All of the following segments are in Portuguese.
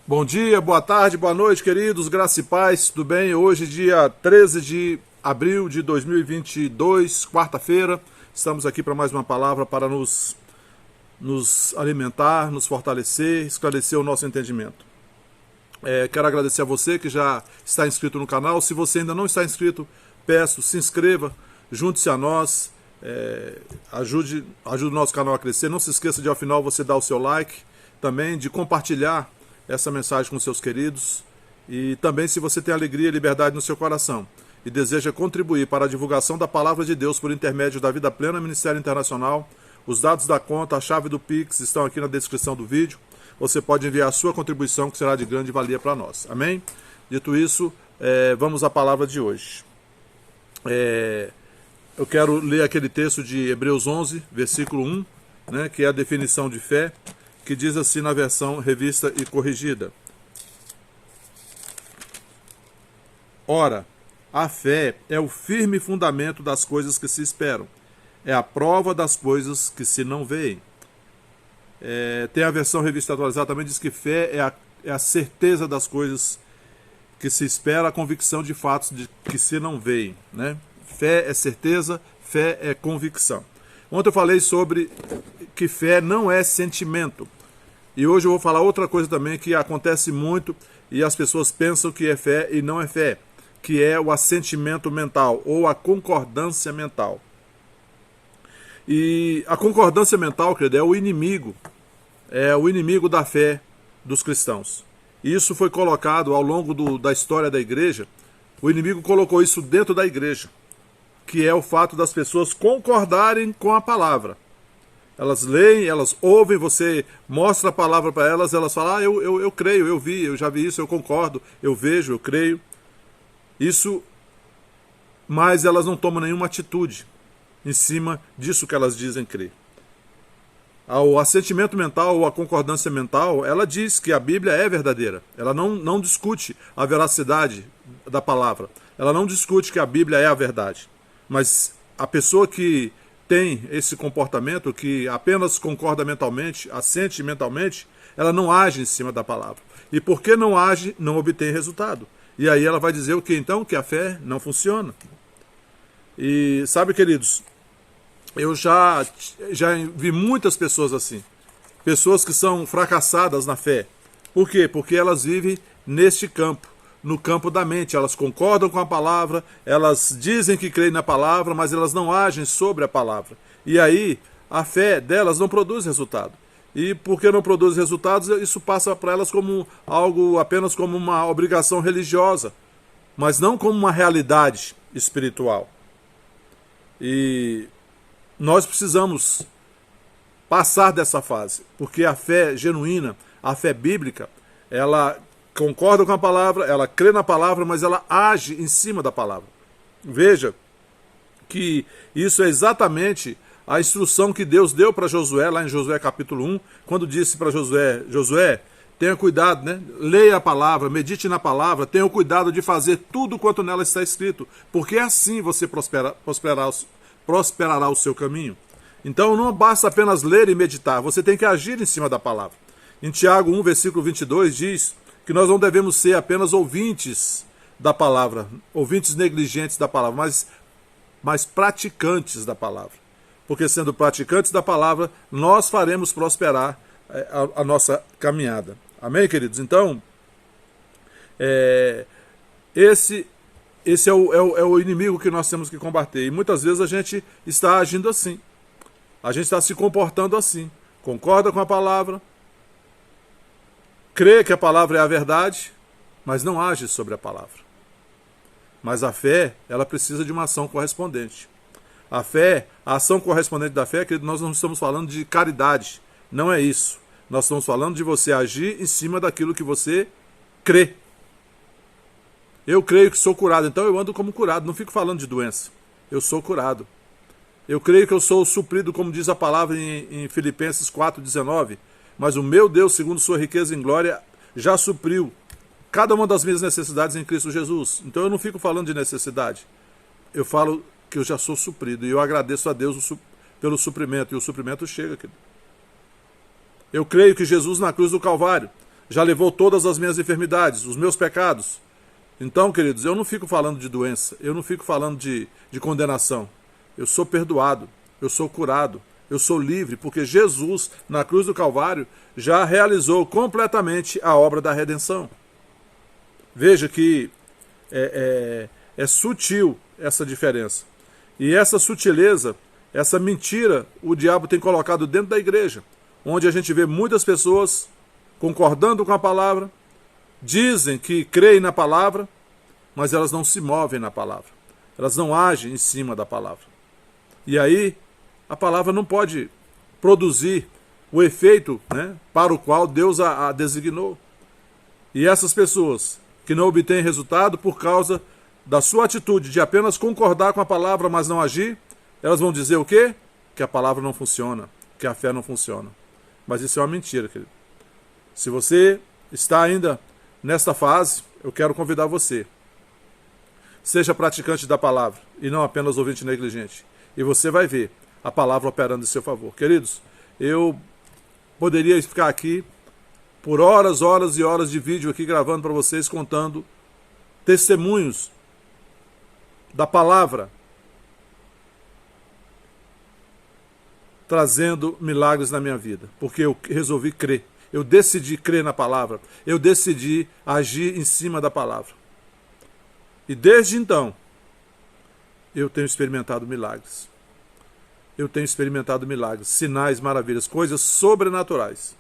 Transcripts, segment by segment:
Bom dia, boa tarde, boa noite, queridos, graça e paz, tudo bem? Hoje, dia 13 de abril de 2022, quarta-feira, estamos aqui para mais uma palavra para nos alimentar, nos fortalecer, esclarecer o nosso entendimento. Quero agradecer a você que já está inscrito no canal. Se você ainda não está inscrito, peço, se inscreva, junte-se a nós, ajude o nosso canal a crescer. Não se esqueça de ao final você dar o seu like, também de compartilhar essa mensagem com seus queridos, e também se você tem alegria e liberdade no seu coração e deseja contribuir para a divulgação da Palavra de Deus por intermédio da Vida Plena Ministério Internacional, os dados da conta, a chave do Pix estão aqui na descrição do vídeo. Você pode enviar a sua contribuição, que será de grande valia para nós. Amém? Dito isso, vamos à palavra de hoje. Eu quero ler aquele texto de Hebreus 11, versículo 1, né, que é a definição de fé, que diz assim na versão revista e corrigida. Ora, a fé é o firme fundamento das coisas que se esperam, é a prova das coisas que se não veem. Tem a versão revista atualizada, também diz que fé é a certeza das coisas que se espera, a convicção de fatos que se não veem, né? Fé é certeza, fé é convicção. Ontem eu falei sobre que fé não é sentimento. E hoje eu vou falar outra coisa também que acontece muito e as pessoas pensam que é fé e não é fé, que é o assentimento mental ou a concordância mental. E a concordância mental, querido, é o inimigo da fé dos cristãos. E isso foi colocado ao longo da história da igreja. O inimigo colocou isso dentro da igreja, que é o fato das pessoas concordarem com a palavra. Elas leem, elas ouvem, você mostra a palavra para elas, elas falam, eu creio, eu já vi isso, eu concordo, eu vejo, eu creio. Isso, mas elas não tomam nenhuma atitude em cima disso que elas dizem crer. O assentimento mental ou a concordância mental, ela diz que a Bíblia é verdadeira. Ela não discute a veracidade da palavra. Ela não discute que a Bíblia é a verdade. Mas a pessoa que tem esse comportamento, que apenas concorda mentalmente, assente mentalmente, ela não age em cima da palavra. E porque não age, não obtém resultado. E aí ela vai dizer o que então? Que a fé não funciona. E sabe, queridos, eu já vi muitas pessoas assim. Pessoas que são fracassadas na fé. Por quê? Porque elas vivem neste campo. No campo da mente, elas concordam com a palavra, elas dizem que creem na palavra, mas elas não agem sobre a palavra. E aí, a fé delas não produz resultado. E porque não produz resultados, isso passa para elas como algo, apenas como uma obrigação religiosa, mas não como uma realidade espiritual. E nós precisamos passar dessa fase, porque a fé genuína, a fé bíblica, ela concorda com a palavra, ela crê na palavra, mas ela age em cima da palavra. Veja que isso é exatamente a instrução que Deus deu para Josué, lá em Josué capítulo 1, quando disse para Josué, Josué, tenha cuidado, né? Leia a palavra, medite na palavra, tenha o cuidado de fazer tudo quanto nela está escrito, porque assim você prosperará o seu caminho. Então não basta apenas ler e meditar, você tem que agir em cima da palavra. Em Tiago 1, versículo 22 diz que nós não devemos ser apenas ouvintes da palavra, ouvintes negligentes da palavra, mas praticantes da palavra. Porque sendo praticantes da palavra, nós faremos prosperar a nossa caminhada. Amém, queridos? Então, esse é o inimigo que nós temos que combater. E muitas vezes a gente está agindo assim. A gente está se comportando assim. Concorda com a palavra, crê que a palavra é a verdade, mas não age sobre a palavra. Mas a fé, ela precisa de uma ação correspondente. A fé, a ação correspondente da fé, que nós não estamos falando de caridade. Não é isso. Nós estamos falando de você agir em cima daquilo que você crê. Eu creio que sou curado, então eu ando como curado. Não fico falando de doença. Eu sou curado. Eu creio que eu sou suprido, como diz a palavra em Filipenses 4,19. Mas o meu Deus, segundo sua riqueza em glória, já supriu cada uma das minhas necessidades em Cristo Jesus. Então eu não fico falando de necessidade. Eu falo que eu já sou suprido. E eu agradeço a Deus pelo suprimento. E o suprimento chega, querido. Eu creio que Jesus na cruz do Calvário já levou todas as minhas enfermidades, os meus pecados. Então, queridos, eu não fico falando de doença, eu não fico falando de condenação. Eu sou perdoado, eu sou curado, eu sou livre, porque Jesus, na cruz do Calvário, já realizou completamente a obra da redenção. Veja que é sutil essa diferença. E essa sutileza, essa mentira, o diabo tem colocado dentro da igreja, onde a gente vê muitas pessoas concordando com a palavra, dizem que creem na palavra, mas elas não se movem na palavra. Elas não agem em cima da palavra. E aí, a palavra não pode produzir o efeito, né, para o qual Deus a designou. E essas pessoas que não obtêm resultado por causa da sua atitude de apenas concordar com a palavra, mas não agir, elas vão dizer o quê? Que a palavra não funciona, que a fé não funciona. Mas isso é uma mentira, querido. Se você está ainda nesta fase, eu quero convidar você. Seja praticante da palavra e não apenas ouvinte negligente. E você vai ver a palavra operando em seu favor. Queridos, eu poderia ficar aqui por horas, horas e horas de vídeo aqui gravando para vocês, contando testemunhos da palavra, trazendo milagres na minha vida, porque eu resolvi crer. Eu decidi crer na palavra. Eu decidi agir em cima da palavra. E desde então, eu tenho experimentado milagres. Eu tenho experimentado milagres, sinais, maravilhas, coisas sobrenaturais.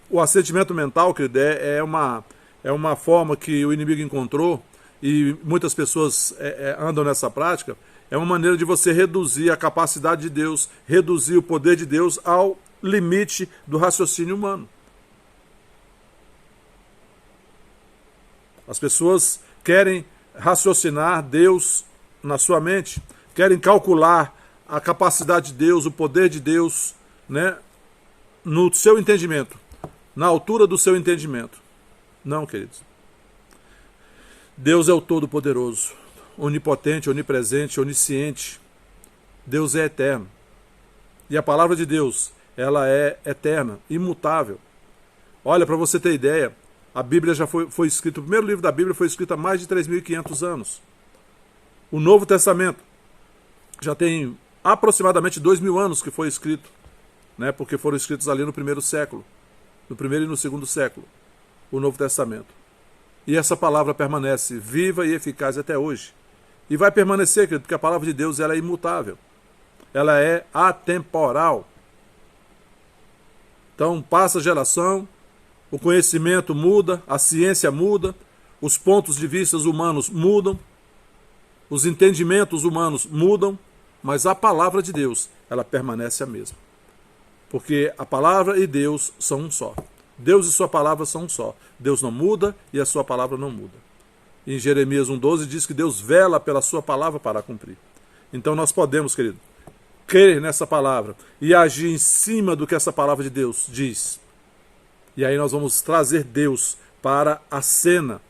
O assentimento mental, querido, é uma forma que o inimigo encontrou, e muitas pessoas andam nessa prática. É uma maneira de você reduzir a capacidade de Deus, reduzir o poder de Deus ao limite do raciocínio humano. As pessoas querem raciocinar Deus na sua mente, querem calcular a capacidade de Deus, o poder de Deus, né, no seu entendimento, na altura do seu entendimento. Não, queridos. Deus é o Todo-Poderoso, onipotente, onipresente, onisciente. Deus é eterno. E a palavra de Deus, ela é eterna, imutável. Olha, para você ter ideia, a Bíblia já foi escrita, o primeiro livro da Bíblia foi escrito há mais de 3.500 anos. O Novo Testamento já tem aproximadamente 2.000 anos que foi escrito, né, porque foram escritos ali no primeiro século, no primeiro e no segundo século, o Novo Testamento. E essa palavra permanece viva e eficaz até hoje. E vai permanecer, querido, porque a palavra de Deus, ela é imutável. Ela é atemporal. Então, passa a geração, o conhecimento muda, a ciência muda, os pontos de vista humanos mudam, os entendimentos humanos mudam, mas a palavra de Deus, ela permanece a mesma. Porque a palavra e Deus são um só. Deus e sua palavra são um só. Deus não muda e a sua palavra não muda. Em Jeremias 1,12 diz que Deus vela pela sua palavra para cumprir. Então nós podemos, querido, crer nessa palavra e agir em cima do que essa palavra de Deus diz. E aí nós vamos trazer Deus para a cena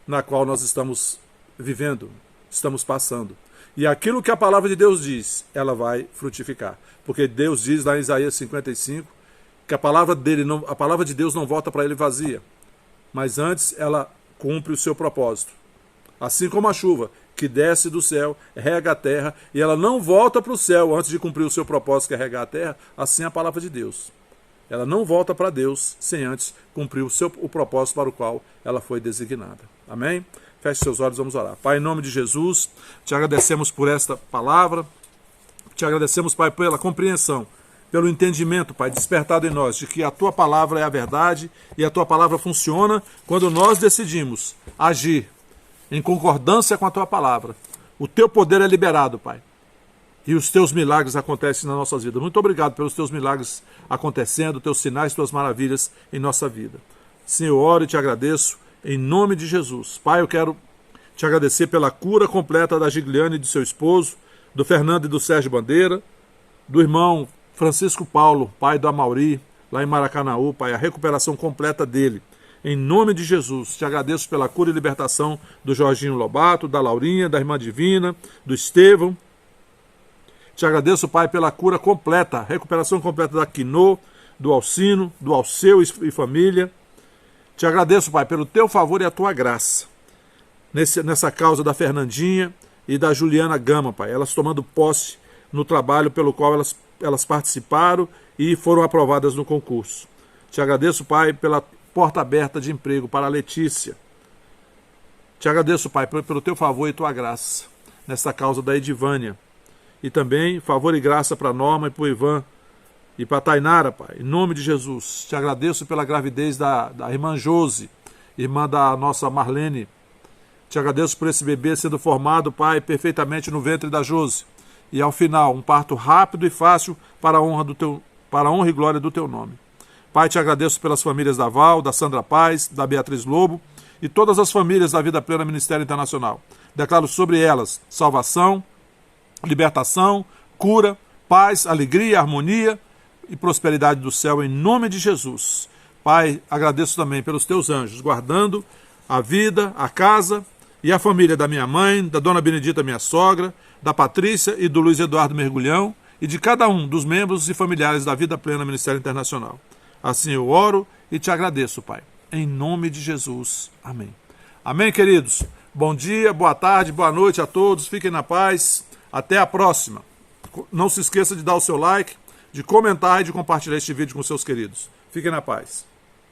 na qual nós estamos vivendo, estamos passando. E aquilo que a palavra de Deus diz, ela vai frutificar. Porque Deus diz lá em Isaías 55, que a palavra de Deus não volta para ele vazia, mas antes ela cumpre o seu propósito. Assim como a chuva que desce do céu, rega a terra, e ela não volta para o céu antes de cumprir o seu propósito, que é regar a terra, assim é a palavra de Deus. Ela não volta para Deus sem antes cumprir o propósito para o qual ela foi designada. Amém? Feche seus olhos, vamos orar. Pai, em nome de Jesus, te agradecemos por esta palavra, te agradecemos, Pai, pela compreensão, pelo entendimento, Pai, despertado em nós, de que a Tua palavra é a verdade e a Tua palavra funciona quando nós decidimos agir em concordância com a Tua palavra. O Teu poder é liberado, Pai, e os Teus milagres acontecem nas nossas vidas. Muito obrigado pelos Teus milagres acontecendo, Teus sinais, Tuas maravilhas em nossa vida. Senhor, eu oro e te agradeço em nome de Jesus. Pai, eu quero te agradecer pela cura completa da Gigliane e do seu esposo, do Fernando e do Sérgio Bandeira, do irmão Francisco Paulo, pai do Amauri, lá em Maracanaú, Pai, a recuperação completa dele. Em nome de Jesus, te agradeço pela cura e libertação do Jorginho Lobato, da Laurinha, da Irmã Divina, do Estevão. Te agradeço, Pai, pela cura completa, recuperação completa da Quinô, do Alcino, do Alceu e família. Te agradeço, Pai, pelo teu favor e a tua graça. Nessa causa da Fernandinha e da Juliana Gama, Pai. Elas tomando posse no trabalho pelo qual elas participaram e foram aprovadas no concurso. Te agradeço, Pai, pela porta aberta de emprego para a Letícia. Te agradeço, Pai, pelo teu favor e tua graça nessa causa da Edivânia. E também favor e graça para a Norma e para o Ivan e para a Tainara, Pai. Em nome de Jesus. Te agradeço pela gravidez da irmã Josi, irmã da nossa Marlene. Te agradeço por esse bebê sendo formado, Pai, perfeitamente no ventre da Josi. E ao final, um parto rápido e fácil para a honra e glória do teu nome. Pai, te agradeço pelas famílias da Val, da Sandra Paz, da Beatriz Lobo e todas as famílias da Vida Plena Ministério Internacional. Declaro sobre elas salvação, libertação, cura, paz, alegria, harmonia e prosperidade do céu em nome de Jesus. Pai, agradeço também pelos teus anjos, guardando a vida, a casa e a família da minha mãe, da dona Benedita, minha sogra, da Patrícia e do Luiz Eduardo Mergulhão e de cada um dos membros e familiares da Vida Plena Ministério Internacional. Assim eu oro e te agradeço, Pai. Em nome de Jesus. Amém. Amém, queridos? Bom dia, boa tarde, boa noite a todos. Fiquem na paz. Até a próxima. Não se esqueça de dar o seu like, de comentar e de compartilhar este vídeo com seus queridos. Fiquem na paz.